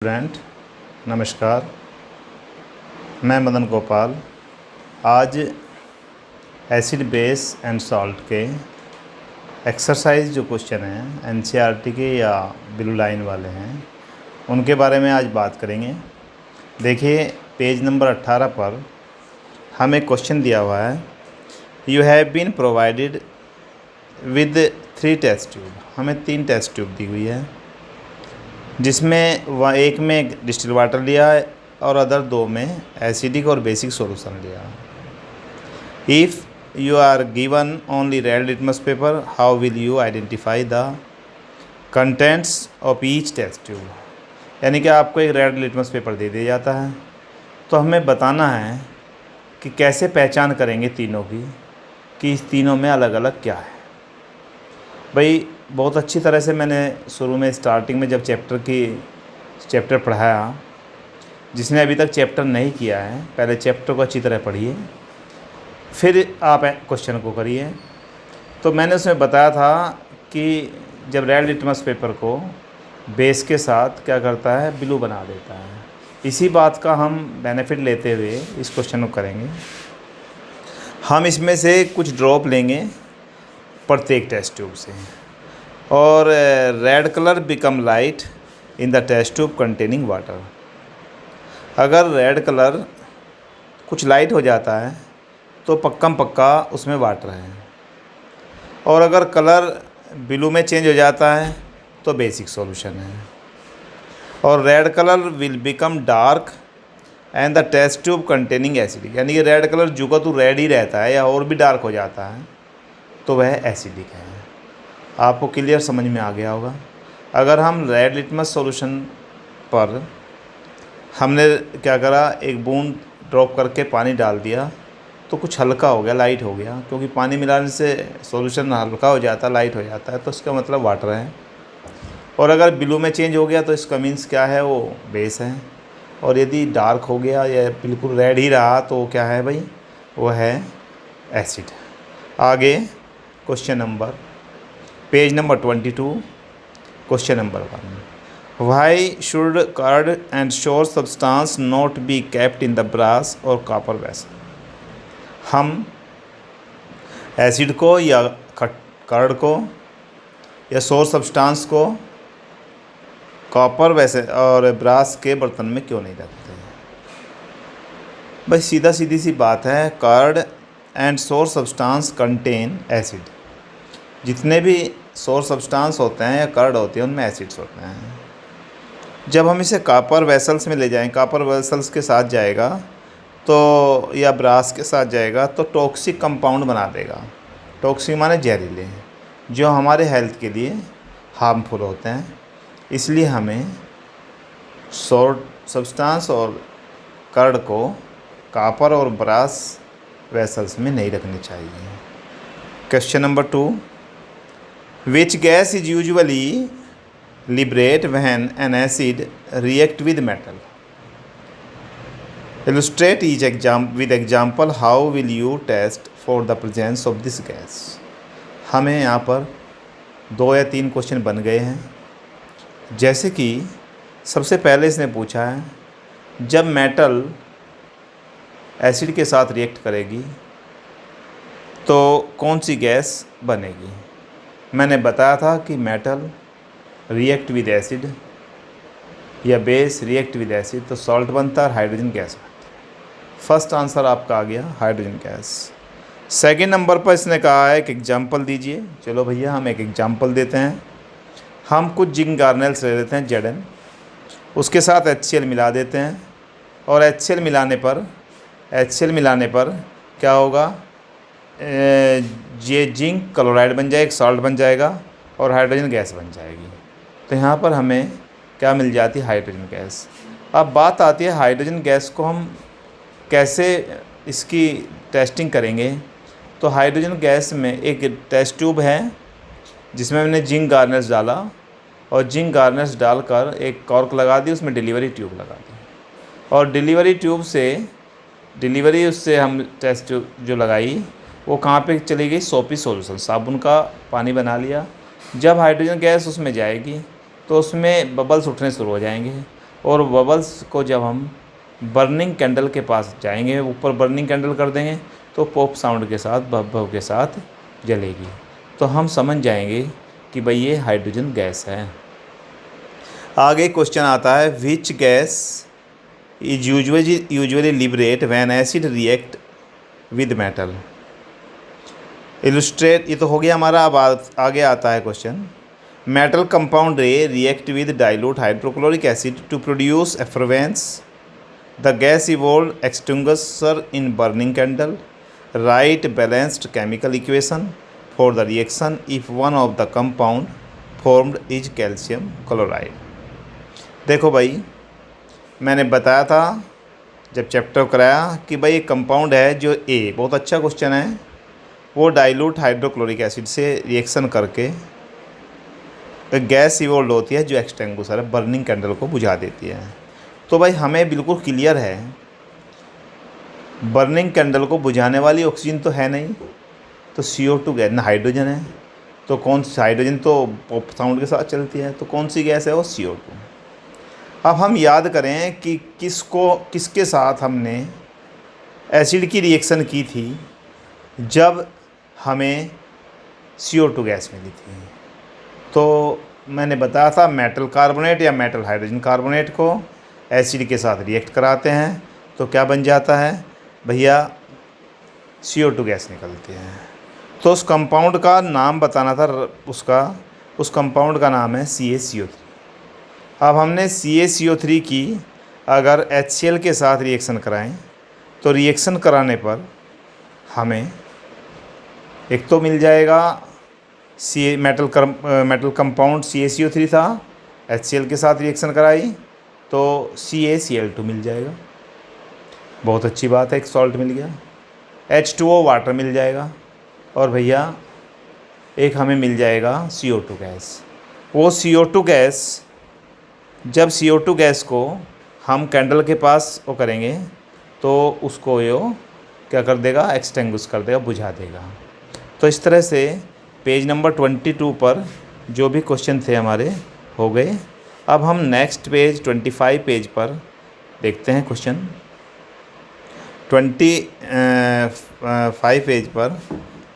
Student, नमस्कार। मैं मदन गोपाल आज एसिड बेस एंड सॉल्ट के एक्सरसाइज जो क्वेश्चन हैं एनसीईआरटी के या ब्लू लाइन वाले हैं उनके बारे में आज बात करेंगे। देखिए पेज नंबर 18 पर हमें क्वेश्चन दिया हुआ है, you have been provided with 3 test tube. हमें 3 टेस्ट ट्यूब दी हुई है, जिसमें वह एक में डिस्टिल वाटर लिया है और अदर 2 में एसिडिक और बेसिक सॉल्यूशन लिया। If you are given only red litmus paper, how will you identify the contents of each test tube. यानी कि आपको एक रेड लिटमस पेपर दे दिया जाता है, तो हमें बताना है कि कैसे पहचान करेंगे तीनों की कि इस तीनों में अलग अलग क्या है। भाई बहुत अच्छी तरह से मैंने शुरू में स्टार्टिंग में जब चैप्टर पढ़ाया, जिसने अभी तक चैप्टर नहीं किया है पहले चैप्टर को अच्छी तरह पढ़िए, फिर आप क्वेश्चन को करिए। तो मैंने उसमें बताया था कि जब रेड लिटमस पेपर को बेस के साथ क्या करता है, ब्लू बना देता है। इसी बात का हम बेनिफिट लेते हुए इस क्वेश्चन को करेंगे। हम इसमें से कुछ ड्रॉप लेंगे प्रत्येक टेस्ट ट्यूब से, और red colour become light in the test tube containing water. अगर रेड कलर कुछ लाइट हो जाता है तो पक्का उसमें वाटर है, और अगर कलर ब्लू में चेंज हो जाता है तो बेसिक सॉल्यूशन है। और red colour will become dark and the test tube containing acidic. यानी कि रेड कलर जो का तो रेड ही रहता है या और भी डार्क हो जाता है तो वह एसिडिक है। आपको क्लियर समझ में आ गया होगा। अगर हम रेड लिटमस सॉल्यूशन पर हमने क्या करा, एक बूंद ड्रॉप करके पानी डाल दिया तो कुछ हल्का हो गया, लाइट हो गया, क्योंकि पानी मिलाने से सॉल्यूशन हल्का हो जाता है, लाइट हो जाता है, तो इसका मतलब वाटर है। और अगर ब्लू में चेंज हो गया तो इसका मीन्स क्या है, वो बेस है। और यदि डार्क हो गया या बिल्कुल रेड ही रहा तो क्या है भाई, वो है एसिड। आगे question number page number 22, question number 1, why should curd and sour substance not be kept in the brass और कॉपर वेसल। हम एसिड को या कर्ड को या श्योर सब्सटेंस को कॉपर वेसल और ब्रास के बर्तन में क्यों नहीं रखते हैं। भाई सीधी सी बात है, curd and sour substance contain acid. जितने भी श्योर सब्सटेंस होते हैं या कर्ड होती है उनमें एसिड्स होते हैं। जब हम इसे कॉपर वेसल्स में ले जाएं, कॉपर वेसल्स के साथ जाएगा तो या ब्रास के साथ जाएगा तो टॉक्सिक कंपाउंड बना देगा। टॉक्सिक माने जहरीले, जो हमारे हेल्थ के लिए हार्मफुल होते हैं। इसलिए हमें श्योर सब्सटेंस और कर्ड को कॉपर और ब्रास वेसल्स में नहीं रखनी चाहिए। Question number 2, which gas is usually liberate when an acid react with metal? Illustrate each with example. How will you test for the presence of this gas? हमें यहाँ पर 2 या 3 क्वेश्चन बन गए हैं। जैसे कि सबसे पहले इसने पूछा है, जब मेटल एसिड के साथ रिएक्ट करेगी तो कौन सी गैस बनेगी। मैंने बताया था कि मेटल रिएक्ट विद एसिड या बेस रिएक्ट विद एसिड तो सॉल्ट बनता है और हाइड्रोजन गैस बनती है। फर्स्ट आंसर आपका आ गया हाइड्रोजन गैस। सेकंड नंबर पर इसने कहा है कि एग्जाम्पल दीजिए। चलो भैया हम एक एग्जाम्पल देते हैं। हम कुछ जिंक गार्नेल्स ले लेते हैं Zn, उसके साथ HCl मिला देते हैं, और HCl मिलाने पर क्या होगा, ये जिंक क्लोराइड बन जाएगा, एक सॉल्ट बन जाएगा और हाइड्रोजन गैस बन जाएगी। तो यहाँ पर हमें क्या मिल जाती है, हाइड्रोजन गैस। अब बात आती है हाइड्रोजन गैस को हम कैसे इसकी टेस्टिंग करेंगे। तो हाइड्रोजन गैस में एक टेस्ट ट्यूब है जिसमें मैंने जिंक गार्नेल्स डाला, और जिंक गार्नेल्स डालकर एक कॉर्क लगा दी, उसमें डिलीवरी ट्यूब लगा दी, और डिलीवरी उससे हम टेस्ट ट्यूब जो लगाई वो कहाँ पे चली गई, सोपी सॉल्यूशन, साबुन का पानी बना लिया। जब हाइड्रोजन गैस उसमें जाएगी तो उसमें बबल्स उठने शुरू हो जाएंगे, और बबल्स को जब हम बर्निंग कैंडल के पास जाएंगे, ऊपर बर्निंग कैंडल कर देंगे तो पॉप साउंड के साथ, भव भव के साथ जलेगी। तो हम समझ जाएंगे कि भाई ये हाइड्रोजन गैस है। आगे क्वेश्चन आता है, which gas is usually liberate when acid react with metal. Illustrate, ये तो हो गया हमारा। अब आगे आता है question, metal compound ray react with dilute hydrochloric acid to produce effluence. The gas evolve extinguisher in burning candle. Write balanced chemical equation for the reaction if one of the compound formed is calcium chloride. देखो भाई, मैंने बताया था जब chapter कराया कि भाई एक कंपाउंड है जो ए, बहुत अच्छा क्वेश्चन है, वो डाइल्यूट हाइड्रोक्लोरिक एसिड से रिएक्शन करके एक गैस इवॉल्व होती है जो एक्सटिंग्विशर है, बर्निंग कैंडल को बुझा देती है। तो भाई हमें बिल्कुल क्लियर है, बर्निंग कैंडल को बुझाने वाली ऑक्सीजन तो है नहीं, तो CO2 गैस ना, हाइड्रोजन है। तो कौन सी, हाइड्रोजन तो पॉप साउंड के साथ चलती है, तो कौन सी गैस है वो CO2। अब हम याद करें कि किसके साथ हमने एसिड की रिएक्शन की थी जब हमें CO2 गैस मिली थी। तो मैंने बताया था मेटल कार्बोनेट या मेटल हाइड्रोजन कार्बोनेट को एसिड के साथ रिएक्ट कराते हैं तो क्या बन जाता है भैया, CO2 गैस निकलती है। तो उस कंपाउंड का नाम बताना था, उस कंपाउंड का नाम है CaCO3। अब हमने CaCO3 की अगर HCl के साथ रिएक्शन कराएं तो रिएक्शन कराने पर हमें एक तो मिल जाएगा मेटल कंपाउंड CaCO3 था, HCl के साथ रिएक्शन कराई तो CaCl2 मिल जाएगा। बहुत अच्छी बात है, एक सॉल्ट मिल गया। H2O वाटर मिल जाएगा और भैया एक हमें मिल जाएगा CO2 गैस। वो CO2 गैस, जब CO2 गैस को हम कैंडल के पास वो करेंगे तो उसको ये क्या कर देगा, एक्सटिंग्विश कर देगा, बुझा देगा। तो इस तरह से पेज नंबर 22 पर जो भी क्वेश्चन थे हमारे हो गए। अब हम नेक्स्ट पेज 25 पेज पर देखते हैं क्वेश्चन। 25 पेज पर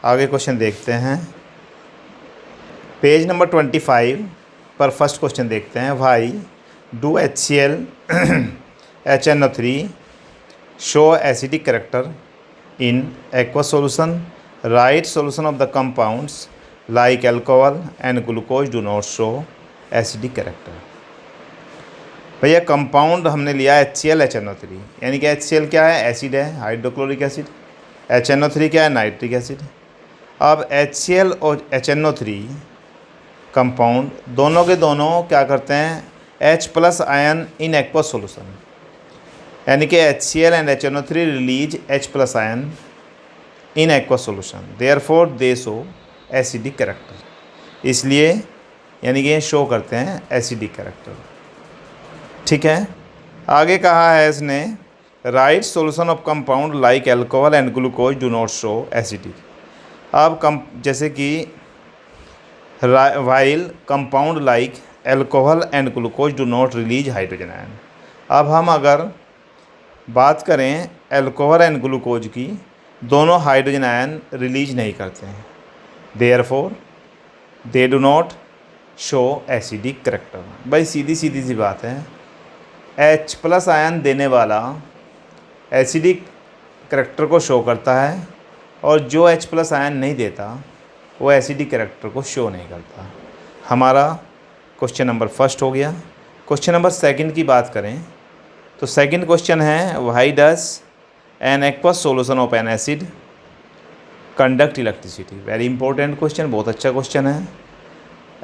आगे क्वेश्चन देखते हैं। पेज नंबर 25 पर फर्स्ट क्वेश्चन देखते हैं, why do HCl HNO3 show acidic character in aqua solution. Right solution of the compounds like alcohol and glucose do not show acidic character. भैया compound हमने लिया HCl HNO3, यानी कि HCl क्या है, एसिड है, हाइड्रोक्लोरिक एसिड। HNO3 क्या है, नाइट्रिक एसिड। अब HCl और HNO3 कंपाउंड दोनों के दोनों क्या करते हैं, H+ ion in aqua solution, यानी कि HCl and HNO3 release H+ ion in aqua solution, therefore they show acidic character. इसलिए यानी कि ये शो करते हैं एसिडिक कैरेक्टर। ठीक है, आगे कहा है इसने, right solution of compound like alcohol and glucose do not show acidic. अब जैसे कि while compound like alcohol and glucose do not release hydrogen ion. अब हम अगर बात करें अल्कोहल एंड ग्लूकोज की, दोनों हाइड्रोजन आयन रिलीज नहीं करते हैं, therefore they do not show acidic character. भाई सीधी सी बात है, H+ आयन देने वाला एसिडिक कैरेक्टर को शो करता है और जो H+ आयन नहीं देता वो एसिडिक कैरेक्टर को शो नहीं करता। हमारा क्वेश्चन नंबर फर्स्ट हो गया। क्वेश्चन नंबर सेकंड की बात करें तो सेकंड क्वेश्चन है, why does an aqueous solution of N acid conduct electricity. Very important question, बहुत अच्छा क्वेश्चन है।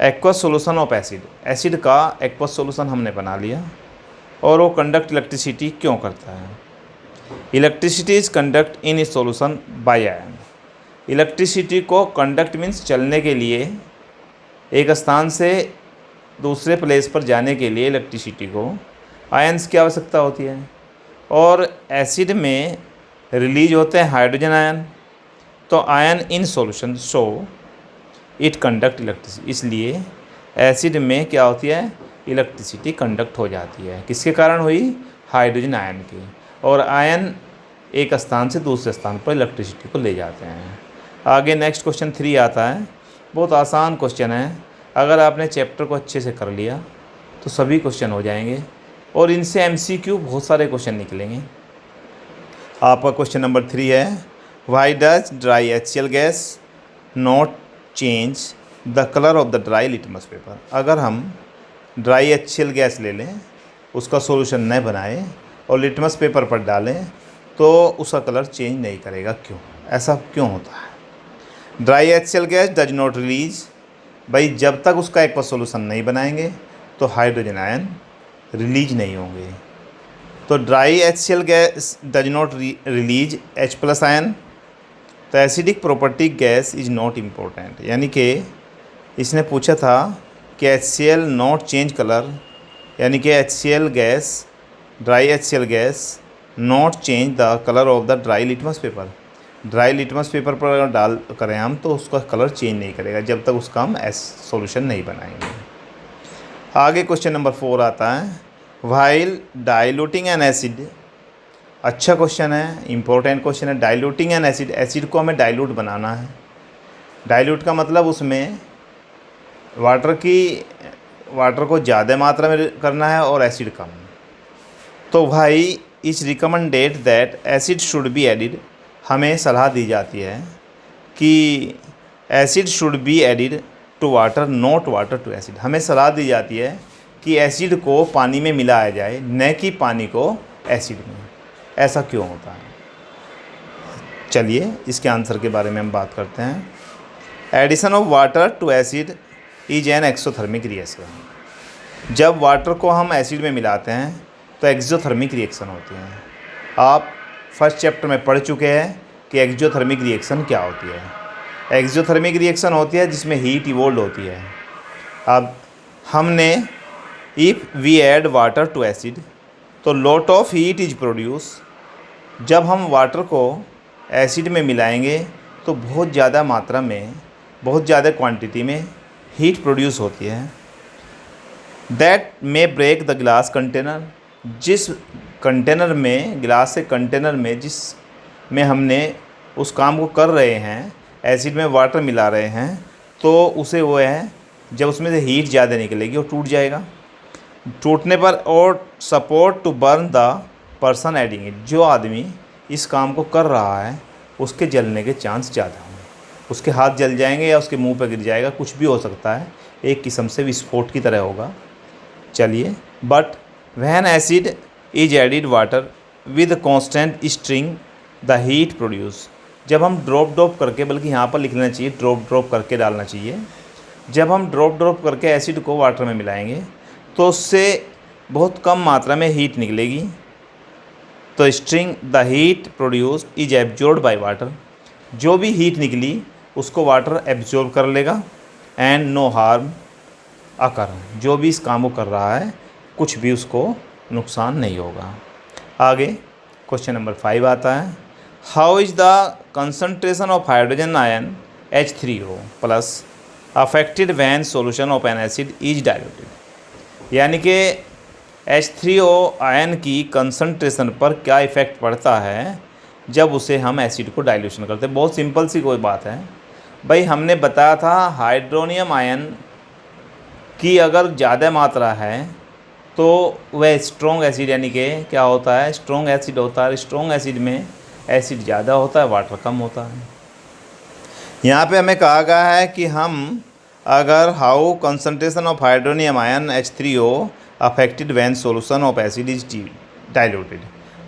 Aqueous solution of acid, acid का एक्वस सॉल्यूशन हमने बना लिया और वो कंडक्ट इलेक्ट्रिसिटी क्यों करता है। इलेक्ट्रिसिटी इज कंडक्ट इन इस सॉल्यूशन बाय आयन। इलेक्ट्रिसिटी को कंडक्ट मीन्स चलने के लिए, एक स्थान से दूसरे प्लेस पर जाने के लिए इलेक्ट्रिसिटी को आयन्स की आवश्यकता होती है और एसिड में रिलीज होते हैं हाइड्रोजन आयन। तो ion in solution so it conduct electricity, इसलिए एसिड में क्या होती है, इलेक्ट्रिसिटी कंडक्ट हो जाती है। किसके कारण हुई? हाइड्रोजन आयन की। और आयन एक स्थान से दूसरे स्थान पर इलेक्ट्रिसिटी को ले जाते हैं। आगे नेक्स्ट क्वेश्चन 3 आता है। बहुत आसान क्वेश्चन है। अगर आपने चैप्टर को अच्छे से कर लिया तो सभी क्वेश्चन हो जाएंगे और इनसे MCQ बहुत सारे क्वेश्चन निकलेंगे। आपका क्वेश्चन नंबर 3 है, why does dry HCl gas not change the colour of the dry litmus paper. अगर हम ड्राई HCl गैस ले लें, उसका सॉल्यूशन न बनाएं और लिटमस पेपर पर डालें तो उसका कलर चेंज नहीं करेगा। क्यों? ऐसा क्यों होता है? Dry HCl gas does not release, भाई जब तक उसका एक सॉल्यूशन नहीं बनाएंगे तो हाइड्रोजन आयन रिलीज नहीं होंगे। तो dry HCl gas does not release H+ ion, तो acidic property gas is not important. यानी कि इसने पूछा था कि HCl नॉट चेंज कलर, यानी कि HCl gas, dry HCl gas not change the colour of the dry litmus paper. Dry litmus paper पर अगर डाल करें हम तो उसका कलर चेंज नहीं करेगा जब तक उसका हम सॉल्यूशन नहीं बनाएंगे। आगे क्वेश्चन नंबर 4 आता है, वाइल डाइल्यूटिंग एन एसिड। अच्छा क्वेश्चन है, इंपॉर्टेंट क्वेश्चन है। डाइल्यूटिंग एन एसिड, एसिड को हमें डाइल्यूट बनाना है। डाइल्यूट का मतलब उसमें वाटर को ज़्यादा मात्रा में करना है और एसिड कम। तो भाई is recommended that acid should be added, हमें सलाह दी जाती है कि acid should be added to water, not water to acid. हमें सलाह दी जाती है कि एसिड को पानी में मिलाया जाए, न कि पानी को एसिड में। ऐसा क्यों होता है? चलिए इसके आंसर के बारे में हम बात करते हैं। Addition of water to acid is an exothermic reaction. जब वाटर को हम एसिड में मिलाते हैं तो एक्सोथर्मिक रिएक्शन होती है। आप फर्स्ट चैप्टर में पढ़ चुके हैं कि एक्सोथर्मिक रिएक्शन क्या होती है। एक्सोथर्मिक रिएक्शन होती है जिसमें हीट इवोल्व होती है। अब हमने if we add water to acid तो lot of heat is produce. जब हम वाटर को एसिड में मिलाएंगे तो बहुत ज़्यादा मात्रा में, बहुत ज़्यादा क्वांटिटी में हीट प्रोड्यूस होती है। That may break the glass container, जिस कंटेनर में, ग्लास से कंटेनर में जिस में हमने उस काम को कर रहे हैं, एसिड में वाटर मिला रहे हैं, तो उसे वो है जब उसमें से हीट ज़्यादा निकलेगी वो टूट जाएगा। टूटने पर और support to burn the person adding it, जो आदमी इस काम को कर रहा है उसके जलने के चांस ज़्यादा होंगे। उसके हाथ जल जाएंगे या उसके मुंह पर गिर जाएगा, कुछ भी हो सकता है, एक किस्म से विस्फोट की तरह होगा। चलिए, but when acid is added water with constant string the heat produce. जब हम ड्रॉप करके, बल्कि यहाँ पर लिख लेना चाहिए ड्रॉप करके डालना चाहिए। जब हम ड्रॉप करके एसिड को वाटर में मिलाएंगे तो उससे बहुत कम मात्रा में हीट निकलेगी। तो string the heat produce is absorbed by water, जो भी हीट निकली उसको वाटर एब्जॉर्ब कर लेगा। एंड नो हार्म अकर, जो भी इस काम को कर रहा है कुछ भी उसको नुकसान नहीं होगा। आगे क्वेश्चन नंबर 5 आता है, how is the concentration of hydrogen ion H3O plus affected when solution of N acid is diluted. यानी कि H3O आयन की कंसंट्रेशन पर क्या इफ़ेक्ट पड़ता है जब उसे हम एसिड को डाइल्यूशन करते हैं। बहुत सिंपल सी कोई बात है भाई, हमने बताया था हाइड्रोनियम आयन की अगर ज़्यादा मात्रा है तो वह स्ट्रॉन्ग एसिड, यानी कि क्या होता है, स्ट्रॉन्ग एसिड होता है। स्ट्रॉन्ग एसिड में एसिड ज़्यादा होता है, वाटर कम होता है। यहाँ पे हमें कहा गया है कि हम अगर how concentration of hydronium ion H3O affected when solution of acid is diluted.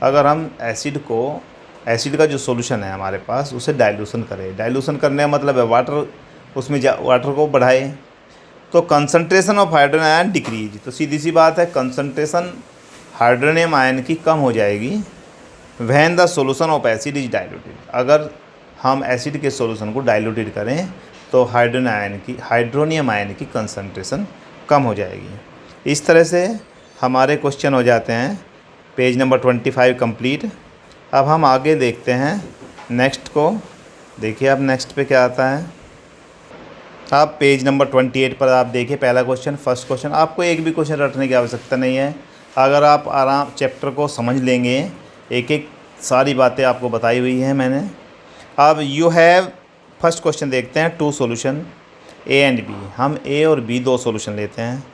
अगर हम एसिड का जो सॉल्यूशन है हमारे पास उसे डाइल्यूशन करें, डाइल्यूशन करने का मतलब है वाटर, उसमें वाटर को बढ़ाए, तो concentration of hydronium ion decrease. तो सीधी सी बात है, कंसंट्रेशन हाइड्रोनियम आयन की कम हो जाएगी when the solution of acid is diluted. अगर हम एसिड के सॉल्यूशन को डाइल्यूटेड करें तो हाइड्रोनियम आयन की कंसंट्रेशन कम हो जाएगी। इस तरह से हमारे क्वेश्चन हो जाते हैं पेज नंबर 25 कंप्लीट। अब हम आगे देखते हैं नेक्स्ट को। देखिए अब नेक्स्ट पे क्या आता है। आप पेज नंबर 28 पर आप देखिए पहला क्वेश्चन, फर्स्ट क्वेश्चन। आपको एक भी क्वेश्चन रटने की आवश्यकता नहीं है। अगर आप आराम चैप्टर को समझ लेंगे, एक एक सारी बातें आपको बताई हुई हैं मैंने। अब यू हैव, फर्स्ट क्वेश्चन देखते हैं, 2 सॉल्यूशन ए एंड बी। हम ए और बी 2 सॉल्यूशन लेते हैं।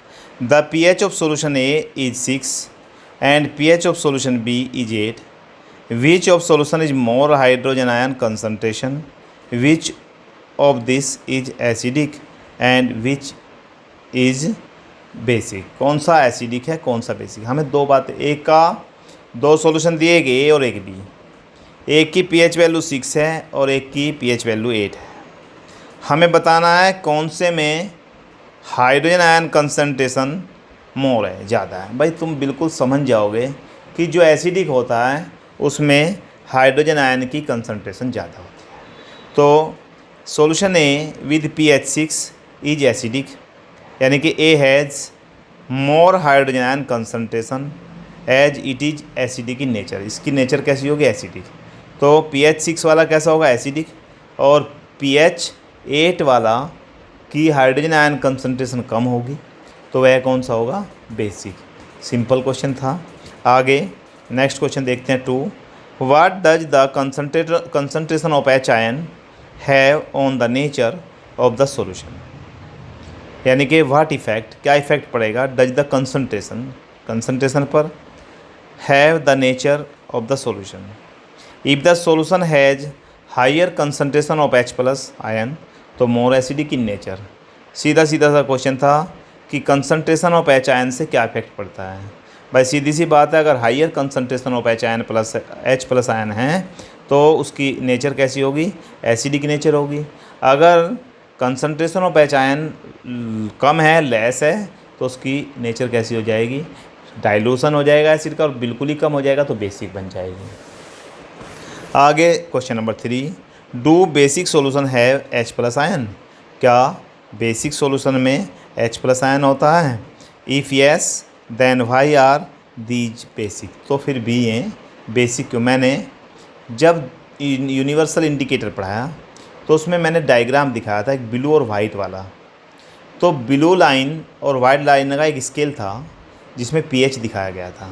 The pH of solution A is 6 and pH of solution B is 8। Which of solution is more hydrogen ion concentration, which of this is acidic and which is basic. कौन सा acidic है, कौन सा basic. हमें 2 बातें, एक का 2 solution दिए गए, ए और एक बी। एक की pH वैल्यू 6 है और एक की pH वैल्यू 8 है। हमें बताना है कौन से में हाइड्रोजन आयन कंसंट्रेशन मोर है, ज़्यादा है। भाई तुम बिल्कुल समझ जाओगे कि जो एसिडिक होता है उसमें हाइड्रोजन आयन की कंसंट्रेशन ज़्यादा होती है। तो solution A with pH 6 is acidic, यानी कि A has more hydrogen ion concentration as it is acidic in nature. इसकी नेचर कैसी होगी, एसिडिक। तो pH 6 वाला कैसा होगा, एसिडिक। और pH 8 वाला की हाइड्रोजन आयन कंसंट्रेशन कम होगी, तो वह कौन सा होगा, बेसिक। सिंपल क्वेश्चन था। आगे नेक्स्ट क्वेश्चन देखते हैं 2। What does the concentration of H ion have on the nature of the solution, यानी कि व्हाट इफेक्ट, क्या इफेक्ट पड़ेगा, डज द कंसंट्रेशन पर, have the nature of the solution. If the solution has higher concentration of H plus ion तो more acidic in nature. सीधा सीधा सा question था कि कंसंट्रेशन ऑफ H आयन से क्या इफेक्ट पड़ता है। भाई सीधी सी बात है, अगर higher concentration of H plus ion है तो उसकी नेचर कैसी होगी, एसिडिक नेचर होगी। अगर कंसंट्रेशन ऑफ H आयन कम है, लेस है, तो उसकी नेचर कैसी हो जाएगी, डाइल्यूशन हो जाएगा एसिड का, और बिल्कुल ही कम हो जाएगा तो बेसिक बन जाएगी। आगे question number 3। Do basic solution have H plus ion, क्या बेसिक सॉल्यूशन में H प्लस आयन होता है। If yes then why are these basic. तो फिर भी ये बेसिक क्यों। मैंने जब यूनिवर्सल इंडिकेटर पढ़ाया तो उसमें मैंने डायग्राम दिखाया था, एक ब्लू और वाइट वाला। तो ब्लू लाइन और वाइट लाइन का एक स्केल था जिसमें pH दिखाया गया था।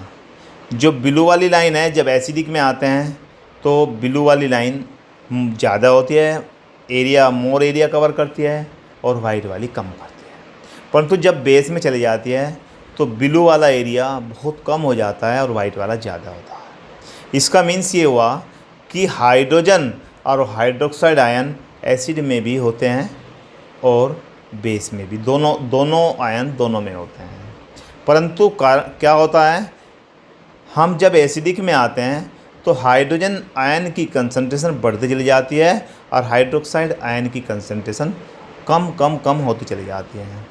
जो ब्लू वाली लाइन है, जब एसिडिक में आते हैं तो ब्लू वाली लाइन ज़्यादा होती है, एरिया मोर एरिया कवर करती है, और वाइट वाली कम करती है। परंतु जब बेस में चली जाती है तो ब्लू वाला एरिया बहुत कम हो जाता है और वाइट वाला ज़्यादा होता है। इसका मीन्स ये हुआ कि हाइड्रोजन और हाइड्रोक्साइड आयन एसिड में भी होते हैं और बेस में भी, दोनों आयन दोनों में होते हैं। परंतु क्या होता है, हम जब एसिडिक में आते हैं तो हाइड्रोजन आयन की कंसंट्रेशन बढ़ती चली जाती है और हाइड्रोक्साइड आयन की कंसंट्रेशन कम होती चली जाती है।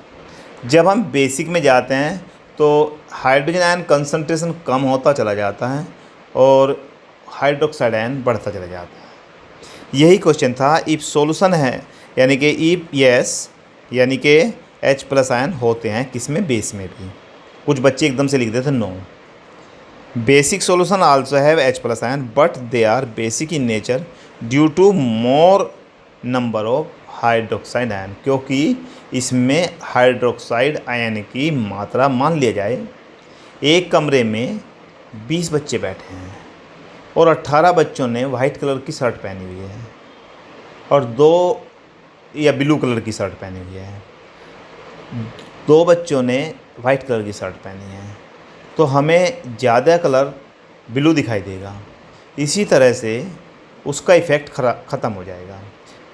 जब हम बेसिक में जाते हैं तो हाइड्रोजन आयन कंसंट्रेशन कम होता चला जाता है और हाइड्रोक्साइड आयन बढ़ता चला जाता है। यही क्वेश्चन था। इफ सॉल्यूशन है, यानी कि इफ यस, यानी कि H प्लस आयन होते हैं किसमें, बेस में भी। कुछ बच्चे एकदम से लिख देते no. Basic solution also have H plus ion but they are basic in nature due to more number of hydroxide ion, क्योंकि इसमें हाइड्रोक्साइड आयन की मात्रा, मान लिया जाए एक कमरे में 20 बच्चे बैठे हैं और 18 बच्चों ने वाइट कलर की शर्ट पहनी हुई है और 2 या ब्लू कलर की शर्ट पहनी हुई है, 2 बच्चों ने वाइट कलर की शर्ट पहनी है, तो हमें ज़्यादा कलर ब्लू दिखाई देगा। इसी तरह से उसका इफ़ेक्ट ख़त्म हो जाएगा।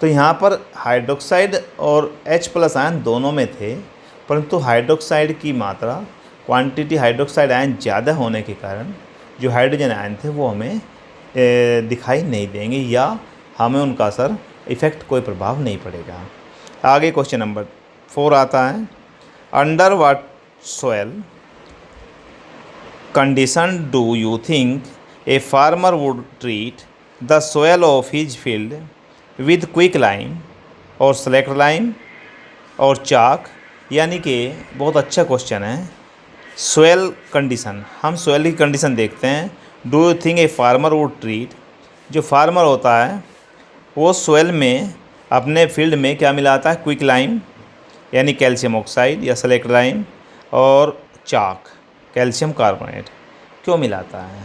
तो यहाँ पर हाइड्रोक्साइड और H प्लस आयन दोनों में थे, परंतु हाइड्रोक्साइड की मात्रा, क्वांटिटी हाइड्रोक्साइड आयन ज़्यादा होने के कारण जो हाइड्रोजन आयन थे वो हमें दिखाई नहीं देंगे या हमें उनका असर, इफ़ेक्ट, कोई प्रभाव नहीं पड़ेगा। आगे क्वेश्चन नंबर 4 आता है। Under what soil condition do you think a farmer would treat the soil of his field with quick lime और सेलेक्ट लाइम और चाक। यानी कि बहुत अच्छा क्वेश्चन है। सोयल कंडीशन, हम सोयल की कंडीशन देखते हैं। Do you think a farmer would treat, जो फार्मर होता है वो सोयल में अपने फील्ड में क्या मिलाता है, क्विक लाइम यानी कैल्शियम ऑक्साइड या सेलेक्ट लाइम, और चाक कैल्शियम कार्बोनेट क्यों मिलाता है,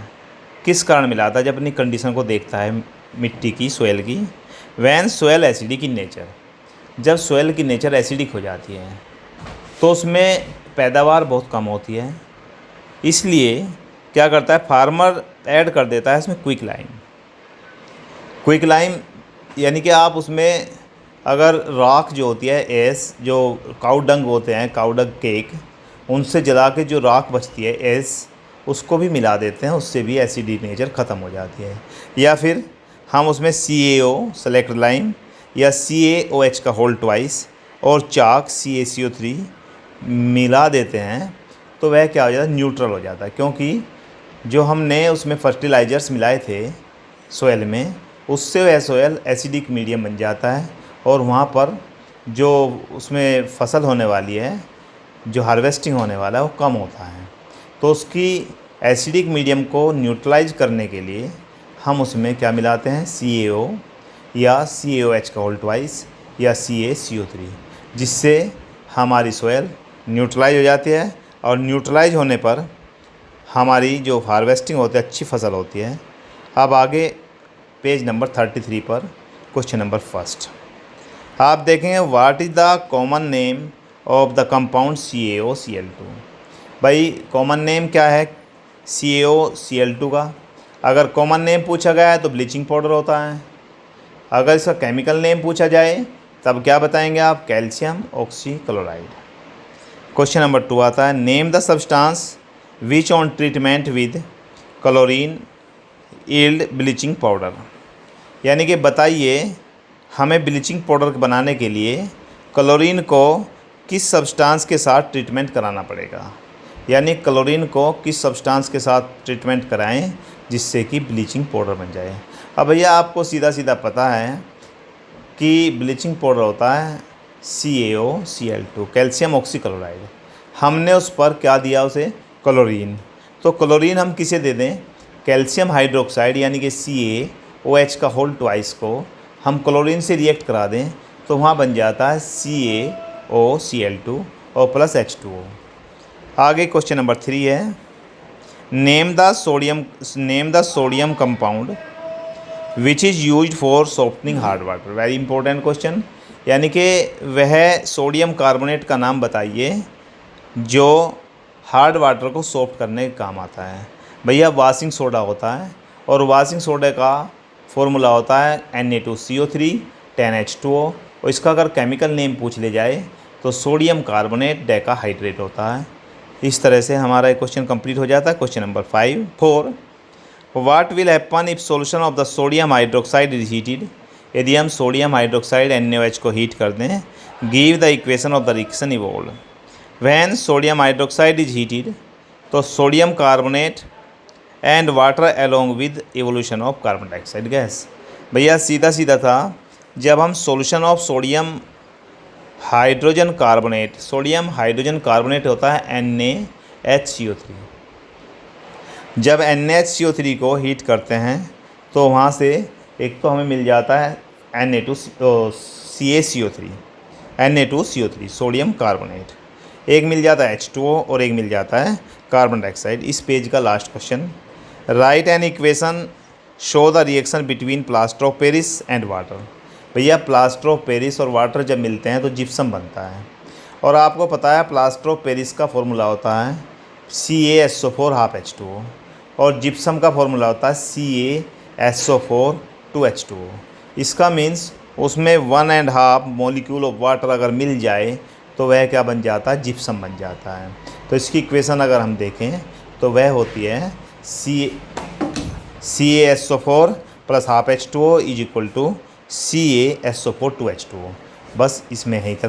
किस कारण मिलाता है, जब अपनी कंडीशन को देखता है मिट्टी की, सोयल की। When soil acidic in nature, जब सोयल की नेचर एसिडिक हो जाती है तो उसमें पैदावार बहुत कम होती है, इसलिए क्या करता है फार्मर ऐड कर देता है इसमें क्विक लाइम। क्विक लाइम यानी कि आप उसमें अगर राख जो होती है एस, जो काऊ डंग होते हैं, काऊ डंग केक, उनसे जला के जो राख बचती है एस, उसको भी मिला देते हैं, उससे भी एसिडिक नेचर ख़त्म हो जाती है। या फिर हम उसमें CaO सेलेक्ट लाइम या CaOH का होल ट्वाइस और चाक CaCO3 मिला देते हैं तो वह क्या हो जाता है, न्यूट्रल हो जाता है, क्योंकि जो हमने उसमें फर्टिलाइज़र्स मिलाए थे सोयल में, उससे वह सोयल एसिडिक मीडियम बन जाता है और वहाँ पर जो उसमें फसल होने वाली है, जो हार्वेस्टिंग होने वाला है, वो कम होता है। तो उसकी एसिडिक मीडियम को न्यूट्रलाइज करने के लिए हम उसमें क्या मिलाते हैं, CaO या CaOH का होल ट्वाइस या CaCO3, जिससे हमारी सोयल न्यूट्रलाइज हो जाती है और न्यूट्रलाइज होने पर हमारी जो हार्वेस्टिंग होती है, अच्छी फसल होती है। अब आगे पेज नंबर 33 पर क्वेश्चन नंबर फर्स्ट आप देखेंगे, what is the common name of the compound CaOCl2। भाई कॉमन नेम क्या है CaOCl2 का? अगर कॉमन नेम पूछा गया है तो ब्लीचिंग पाउडर होता है। अगर इसका केमिकल नेम पूछा जाए तब क्या बताएंगे आप, कैल्शियम ऑक्सीक्लोराइड। क्वेश्चन नंबर 2 आता है, name the substance which on treatment with chlorine yield bleaching powder. यानी कि बताइए हमें ब्लीचिंग पाउडर बनाने के लिए क्लोरीन को किस सब्सटेंस के साथ ट्रीटमेंट कराना पड़ेगा, यानी क्लोरीन को किस सब्सटेंस के साथ ट्रीटमेंट कराएं जिससे कि ब्लीचिंग पाउडर बन जाए। अब भैया आपको सीधा सीधा पता है कि ब्लीचिंग पाउडर होता है CaOCl2 कैल्शियम ऑक्सीक्लोराइड। हमने उस पर क्या दिया, उसे क्लोरीन। तो क्लोरीन हम किसे दे दें, कैल्शियम हाइड्रोक्साइड यानी कि CaOH का होल ट्वाइस को हम क्लोरीन से रिएक्ट करा दें तो वहाँ बन जाता है CaOCl2 और प्लस H2O। आगे क्वेश्चन नंबर 3 है, name the sodium compound which is used for softening hard water. Very important question, यानी कि वह सोडियम कार्बोनेट का नाम बताइए जो हार्ड वाटर को सॉफ्ट करने के काम आता है। भैया वाशिंग सोडा होता है और वाशिंग सोडा का फॉर्मूला होता है Na2CO3 10H2O, और इसका अगर केमिकल नेम पूछ ले जाए तो सोडियम कार्बोनेट डेकाहाइड्रेट होता है। इस तरह से हमारा क्वेश्चन कंप्लीट हो जाता है। Question number 4 what will happen if solution of the sodium hydroxide is heated. यदि हम सोडियम हाइड्रोक्साइड NaOH को हीट कर दें, give the equation of the reaction evolve. When sodium hydroxide is heated तो sodium carbonate and water along with evolution of carbon dioxide gas. भैया सीधा सीधा था, जब हम solution of sodium hydrogen carbonate होता है NaHCO3। जब NaHCO3 को हीट करते हैं तो वहाँ से एक तो हमें मिल जाता है Na2CO3 सोडियम कार्बोनेट, एक मिल जाता है H2O और एक मिल जाता है कार्बन डाइऑक्साइड। इस पेज का last question, right an equation show the reaction between plaster of Paris and water. भैया प्लास्टर ऑफ पेरिस और वाटर जब मिलते हैं तो जिप्सम बनता है, और आपको पता है प्लास्टर ऑफ पेरिस का फॉर्मूला होता है CaSO4 हाफ H2O और जिप्सम का फॉर्मूला होता है CaSO4 2H2O। इसका मीन्स उसमें 1.5 मॉलिक्यूल ऑफ वाटर अगर मिल जाए तो वह क्या बन जाता है, जिप्सम बन जाता है। तो इसकी इक्वेशन अगर हम देखें तो वह होती है CaSO4 plus half H2O is equal to CaSO4 2H2O। बस इसमें यहीं तक